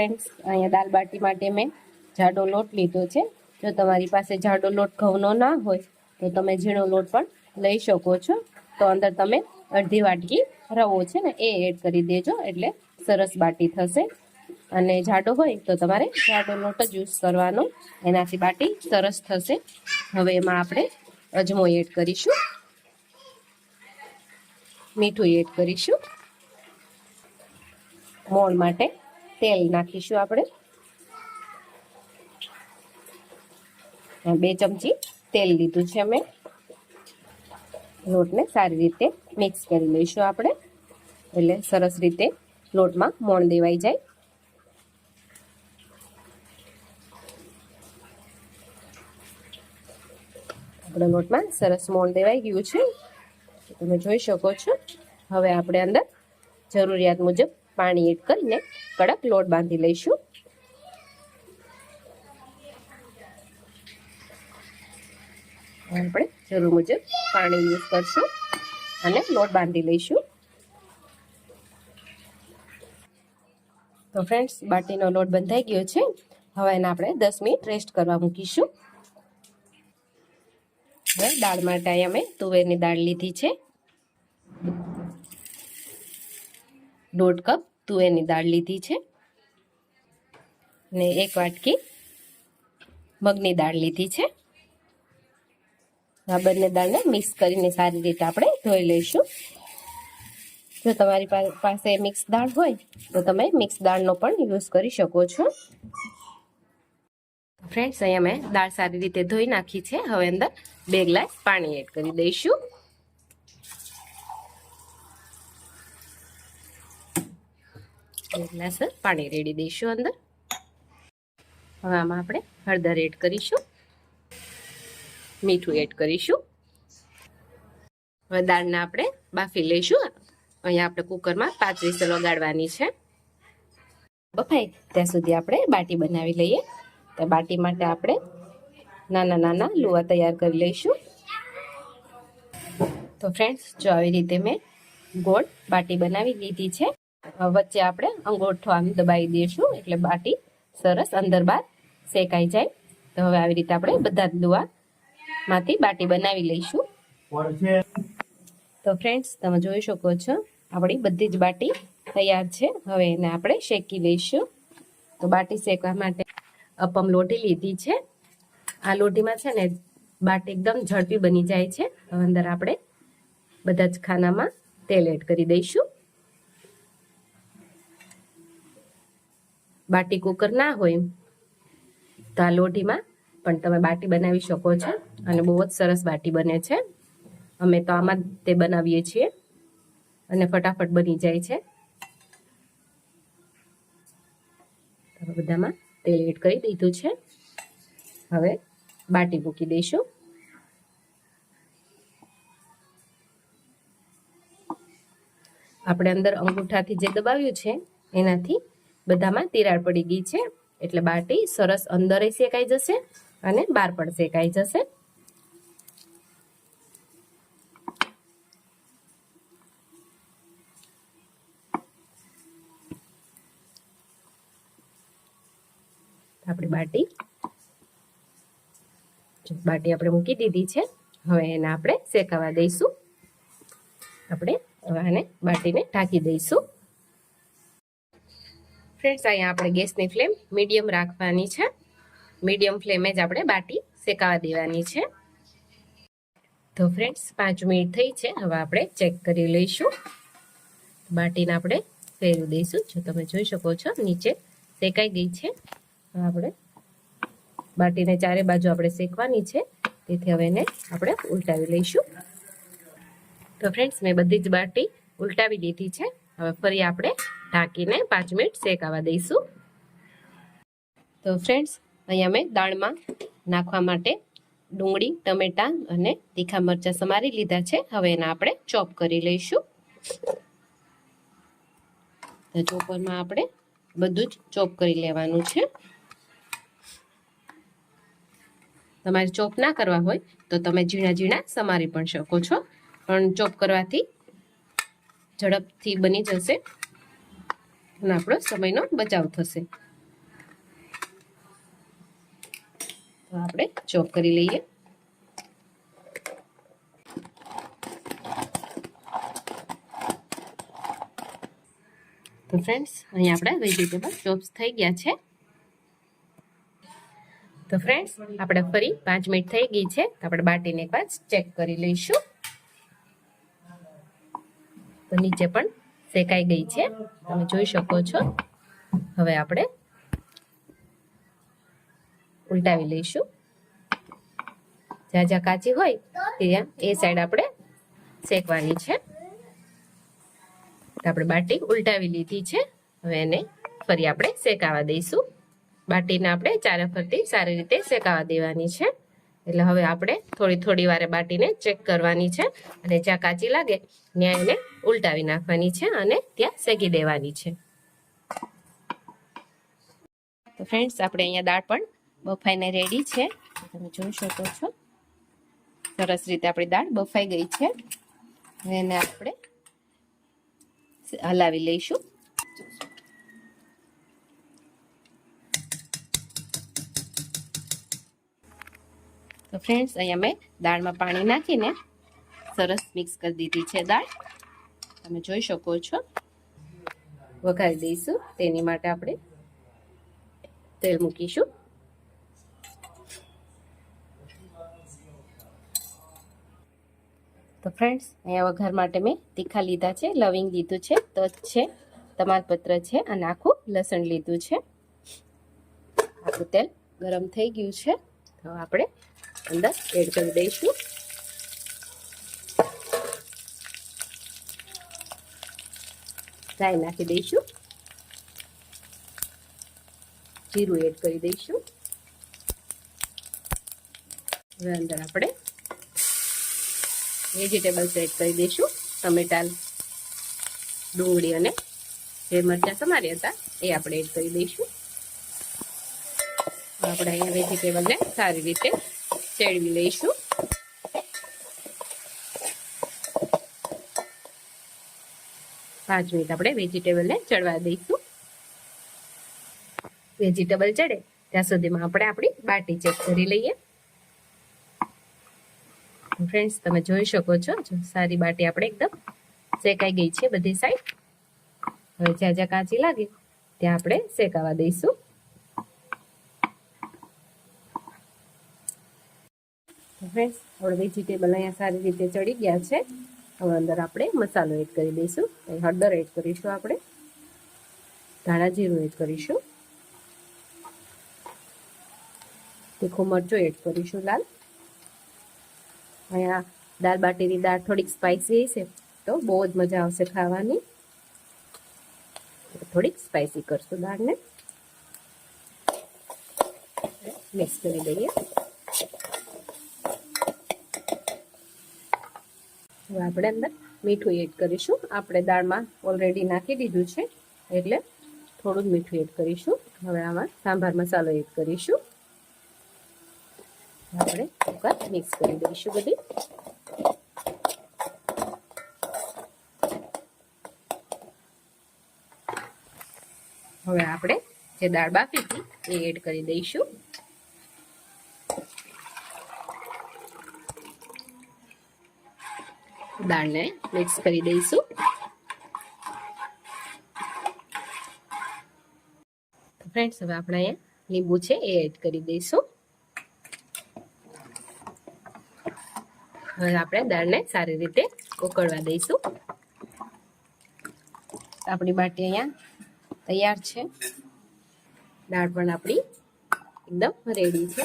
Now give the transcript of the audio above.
Friends, અહીંયા દાલ બાટી માટે મેં જાડો લોટ લીધો છે. જો તમારી પાસે જાડો લોટ ઘઉંનો ના હોય તો તમે ઝીણો લોટ પણ લઈ શકો છો. તો અંદર તમે અડધી વાટકી રવો છે ને એ એડ કરી દેજો, એટલે સરસ બાટી થશે. અને જાડો હોય તો તમારે જાડો લોટ જ યુઝ કરવાનો, એનાથી બાટી સરસ થશે. હવે એમાં આપણે અજમો એડ કરીશું, મીઠું એડ કરીશું, મોણ માટે તેલ નાખીશું. આપણે 2 ચમચી તેલ લીધું છે મેં. લોટને સારી રીતે મિક્સ કરી લઈશું આપણે, એટલે સરસ રીતે લોટમાં મોણ દેવાઈ જાય. આપણા લોટમાં સરસ મોણ દેવાઈ ગયું છે, તમે જોઈ શકો છો. હવે આપણે અંદર જરૂરિયાત મુજબ પાણી એડ કરીને કડક લોટ બાંધી લઈશું. આપણે જરૂર મુજબ પાણી યુઝ કરશું અને લોટ બાંધી લઈશું. તો ફ્રેન્ડ્સ, બાટીનો લોટ બંધાઈ ગયો છે. હવે એને આપણે 10 મિનિટ રેસ્ટ કરવા મૂકીશું. હવે દાળ માટે અહીંયા મેં તુવેરની દાળ લીધી છે. 1.5 કપ તુવેરની દાળ લીધી છે ને 1 વાટકી મગની દાળ લીધી છે. આ બંને દાળને મિક્સ કરીને સારી રીતે આપણે ધોઈ લઈશું. જો તમારી પાસે મિક્સ દાળ હોય તો તમે મિક્સ દાળનો પણ યુઝ કરી શકો છો. ફ્રેન્ડ્સ, અહીંયા મેં દાળ સારી રીતે ધોઈ નાખી છે. હવે અંદર 2 ગ્લાસ પાણી એડ કરી દઈશું. ગ્લાસ પાણી રેડી દઈશું અંદર. હવે આમાં આપણે હળદર એડ કરીશું, મીઠું એડ કરીશું. હવે દાળને આપણે બાફી લઈશું. અહીંયા આપણે કુકરમાં 5 વિસલ વગાડવાની છે. બફાય ત્યાં સુધી આપણે બાટી બનાવી લઈએ. તો બાટી માટે આપણે નાના નાના લુવા તૈયાર કરી લઈશું. તો ફ્રેન્ડ્સ, જો આવી રીતે મેં ગોળ બાટી બનાવી લીધી છે. વચ્ચે આપણે અંગૂઠો આમ દબાવી દઈશું, એટલે બાટી સરસ અંદર બહાર શેકાઈ જાય. તો હવે આવી રીતે આપણે બધા જ લુવામાંથી બાટી બનાવી લઈશું. તો ફ્રેન્ડ્સ, તમે જોઈ શકો છો આપણી બધી જ બાટી તૈયાર છે. હવે એને આપણે શેકી લઈશું. તો બાટી શેકવા માટે અપમ લોટી લીધી છે. આ લોટીમાં છે ને બાટી એકદમ ઝડપી બની જાય છે. હવે અંદર આપણે બધા જ ખાનામાં તેલ એડ કરી દઈશું. બાટી કુકર ના હોય તો આ લોટીમાં પણ તમે બાટી બનાવી શકો છો અને બહુ જ સરસ બાટી બને છે. અમે તો આમાં તે બનાવીએ છીએ અને ફટાફટ બની જાય છે. બધામાં તેલ એડ કરી દીધું છે. હવે બાટી મૂકી દઈશું. આપણે અંદર અંગૂઠાથી જે દબાવ્યું છે એનાથી બધામાં તિરાડ પડી ગઈ છે, એટલે બાટી સરસ અંદર શેકાઈ જશે અને બહાર પણ શેકાઈ જશે. આપણી બાટી આપણે મૂકી દીધી છે. હવે એને આપણે શેકાવા દઈશું. આપણે હવે બાટીને ઢાંકી દઈશું. ફ્રેન્ડ્સ, અહીંયા આપણે ગેસની ફ્લેમ મીડિયમ રાખવાની છે. મીડિયમ ફ્લેમે જ આપણે બાટી શેકાવા દેવાની છે. તો ફ્રેન્ડ્સ, 5 મિનિટ થઈ છે. હવે આપણે ચેક કરી લઈશું. બાટીને આપણે ફેરવી દઈશું. જો તમે જોઈ શકો છો નીચે શેકાઈ ગઈ છે. આપણે બાટીને ચારે બાજુ આપણે શેકવાની છે, તેથી હવે એને આપણે ઉલટાવી લઈશું. તો ફ્રેન્ડ્સ, મેં બધી જ બાટી ઉલટાવી દીધી છે. હવે ફરી આપણે ઢાંકીને 5 મિનિટ શેકાવા દઈશું. તો ફ્રેન્ડ્સ, અહીંયા મેં દાળમાં નાખવા માટે ડુંગળી, ટમેટા અને તીખા મરચાં સમારી લીધા છે. હવે એને આપણે ચોપ કરી લઈશું. તો ચોપરમાં આપણે બધું જ ચોપ કરી લેવાનું છે. તમારે ચોપ ના કરવા હોય તો તમે ઝીણા ઝીણા સમારી પણ શકો છો, પણ ચોપ કરવાથી ઝડપથી બની જશે અને આપણો સમયનો બચાવ થશે. તો આપણે ચોપ કરી લઈએ. તો ફ્રેન્ડ્સ અહીંયા આપણા વેજીટેબલ ચોપ્સ થઈ ગયા છે. તો ફ્રેન્ડ્સ આપણે ફરી 5 મિનિટ થઈ ગઈ છે. આપણે બાટીને એક વાર ચેક કરી લઈશું. તો નીચે પણ શેકાઈ ગઈ છે, તમે જોઈ શકો છો. હવે આપણે ઉલટાવી લઈશું. જ્યાં જ્યાં કાચી હોય ત્યાં એ સાઈડ આપણે શેકવાની છે. આપણે બાટી ઉલટાવી લીધી છે. હવે એને ફરી આપણે શેકાવા દઈશું. બાટીને આપણે ચારે ફરતી સારી રીતે શેકાવા દેવાની છે. એટલે હવે આપણે થોડી વારે બાટીને ચેક કરવાની છે અને જ્યાં કાચી લાગે ત્યાં એને ઉલટાવી નાખવાની છે અને ત્યાં શેકી દેવાની છે. તો ફ્રેન્ડ્સ આપણે અહીંયા દાળ પણ બફાઈને રેડી છે, તમે જોઈ શકો છો. સરસ રીતે આપણી દાળ બફાઈ ગઈ છે. એને આપણે હલાવી લઈશું. તો ફ્રેન્ડ્સ અહીંયા મેં દાળમાં પાણી નાખીને સરસ મિક્સ કરી દીધી છે દાળ, તમે જોઈ શકો છો. વઘારી દઈશું. તેની માટે આપણે તેલ મૂકીશું. તો ફ્રેન્ડ્સ અહીંયા વઘાર માટે મેં તીખા લીધા છે, લવિંગ લીધું છે, તજ છે, તમાલપત્ર છે અને આખું લસણ લીધું છે. આપણું તેલ ગરમ થઈ ગયું છે. તો આપણે અંદર એડ કરી દઈશું. રાઈ નાખી દઈશું. જીરું એડ કરી દઈશું. હવે અંદર આપણે વેજીટેબલ્સ એડ કરી દઈશું. ટમેટા, ડુંગળી અને જે મરચાં સમાર્યા હતા એ આપણે એડ કરી દઈશું. આપણે અહીંયા વેજીટેબલને સારી રીતે ચડવી લઈશું. પાંચ મિનિટ આપણે વેજીટેબલને ચડવા દઈશું. વેજીટેબલ ચડે ત્યાં સુધીમાં આપણે આપણી બાટી ચેક કરી લઈએ. ફ્રેન્ડ્સ તમે જોઈ શકો છો, સારી બાટી આપણે એકદમ શેકાઈ ગઈ છે બધી સાઈડ. હવે જ્યાં જ્યાં કાચી લાગે ત્યાં આપણે શેકાવા દઈશું. ફ્રેન્ડ્સ આપણે વેજીટેબલ અહીંયા સારી રીતે ચડી ગયા છે. હવે અંદર આપણે મસાલો એડ કરી દઈશું. હળદર એડ કરીશું, આપણે ધાણા જીરું એડ કરીશું, તીખું મરચું એડ કરીશું લાલ. અહીંયા દાળ બાટીની દાળ થોડીક સ્પાઇસી હશે તો બહુ જ મજા આવશે ખાવાની. થોડીક સ્પાઇસી કરશું દાળને. મિક્સ કરી દઈએ. હવે આપણે અંદર મીઠું એડ કરીશું. આપણે દાળમાં ઓલરેડી નાખી દીધું છે એટલે થોડું જ મીઠું એડ કરીશું. હવે આમાં સાંભાર મસાલો એડ કરીશું. આપણે મિક્સ કરી દઈશું બધી. હવે આપણે જે દાળ બાફી હતી એ એડ કરી દઈશું. દાળને મિક્સ કરી દઈશું. ફ્રેન્ડ્સ હવે આપણે અહીંયા લીંબુ છે એ એડ કરી દઈશું. હવે આપણે દાળને સારી રીતે ઉકળવા દઈશું. આપણી બાટી અહીંયા તૈયાર છે. દાળ પણ આપણી એકદમ રેડી છે.